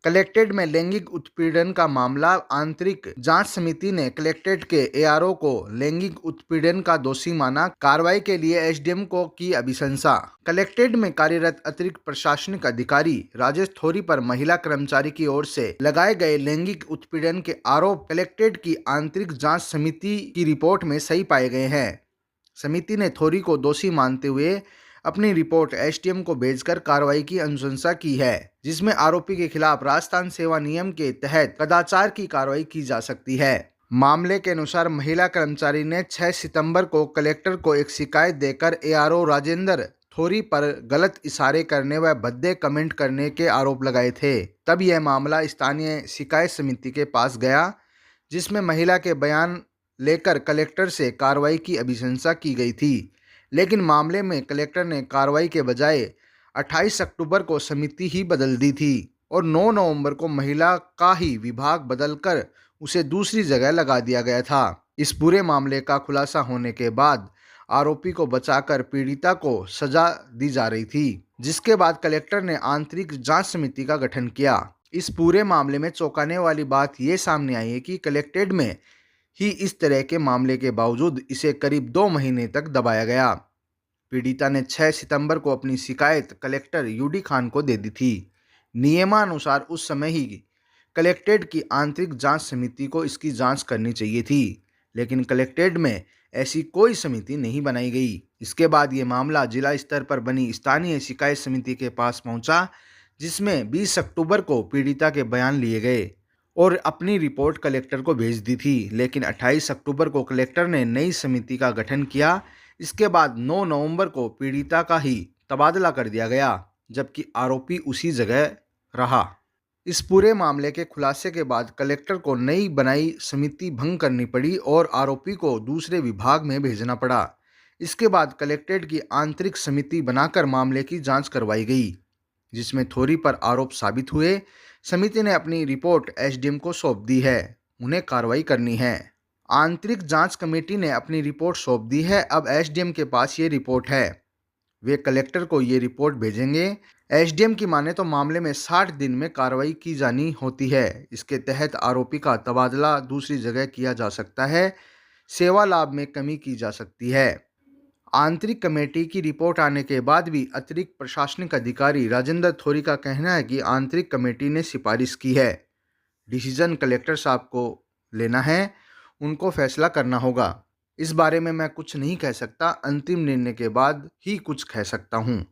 Collected में लैंगिक उत्पीड़न का मामला। आंतरिक जांच समिति ने कलेक्टेड के एआरओ को लैंगिक उत्पीड़न का दोषी माना। कार्रवाई के लिए एसडीएम को की अभिशंसा। कलेक्टेड में कार्यरत अतिरिक्त प्रशासनिक अधिकारी राजेश थोरी पर महिला कर्मचारी की ओर से लगाए गए लैंगिक उत्पीड़न के आरोप कलेक्टेड की आंतरिक जांच समिति की रिपोर्ट में सही पाए गए हैं। समिति ने थोरी को दोषी मानते हुए अपनी रिपोर्ट एसडीएम को भेजकर कार्रवाई की अनुशंसा की है, जिसमें आरोपी के खिलाफ राजस्थान सेवा नियम के तहत कदाचार की कार्रवाई की जा सकती है। मामले के अनुसार महिला कर्मचारी ने 6 सितंबर को कलेक्टर को एक शिकायत देकर एआरओ राजेंद्र थोरी पर गलत इशारे करने व भद्दे कमेंट करने के आरोप लगाए थे। तब यह मामला स्थानीय शिकायत समिति के पास गया, जिसमें महिला के बयान लेकर कलेक्टर से कार्रवाई की अभिशंसा की गई थी। लेकिन मामले में कलेक्टर ने कार्रवाई के बजाय 28 अक्टूबर को समिति ही बदल दी थी और 9 नवंबर को महिला का ही विभाग बदलकर उसे दूसरी जगह लगा दिया गया था। इस पूरे मामले का खुलासा होने के बाद आरोपी को बचाकर पीड़िता को सजा दी जा रही थी, जिसके बाद कलेक्टर ने आंतरिक जांच समिति का गठन किया। इस पूरे मामले में चौंकाने वाली बात ये सामने आई है कि कलेक्टेड में ही इस तरह के मामले के बावजूद इसे करीब 2 महीने तक दबाया गया। पीड़िता ने 6 सितंबर को अपनी शिकायत कलेक्टर यूडी खान को दे दी थी। नियमानुसार उस समय ही कलेक्टेड की आंतरिक जांच समिति को इसकी जांच करनी चाहिए थी, लेकिन कलेक्टेड में ऐसी कोई समिति नहीं बनाई गई। इसके बाद ये मामला जिला स्तर पर बनी स्थानीय शिकायत समिति के पास पहुंचा, जिसमें 20 अक्टूबर को पीड़िता के बयान लिए गए और अपनी रिपोर्ट कलेक्टर को भेज दी थी। लेकिन 28 अक्टूबर को कलेक्टर ने नई समिति का गठन किया। इसके बाद 9 नवंबर को पीड़िता का ही तबादला कर दिया गया, जबकि आरोपी उसी जगह रहा। इस पूरे मामले के खुलासे के बाद कलेक्टर को नई बनाई समिति भंग करनी पड़ी और आरोपी को दूसरे विभाग में भेजना पड़ा। इसके बाद कलेक्टेड की आंतरिक समिति बनाकर मामले की जांच करवाई गई, जिसमें थोरी पर आरोप साबित हुए। समिति ने अपनी रिपोर्ट एसडीएम को सौंप दी है, उन्हें कार्रवाई करनी है। आंतरिक जांच कमेटी ने अपनी रिपोर्ट सौंप दी है। अब एसडीएम के पास ये रिपोर्ट है, वे कलेक्टर को ये रिपोर्ट भेजेंगे। एसडीएम की माने तो मामले में 60 दिन में कार्रवाई की जानी होती है। इसके तहत आरोपी का तबादला दूसरी जगह किया जा सकता है, सेवा लाभ में कमी की जा सकती है। आंतरिक कमेटी की रिपोर्ट आने के बाद भी अतिरिक्त प्रशासनिक अधिकारी राजेंद्र थोरी का कहना है कि आंतरिक कमेटी ने सिफारिश की है, डिसीजन कलेक्टर साहब को लेना है, उनको फैसला करना होगा। इस बारे में मैं कुछ नहीं कह सकता, अंतिम निर्णय के बाद ही कुछ कह सकता हूँ।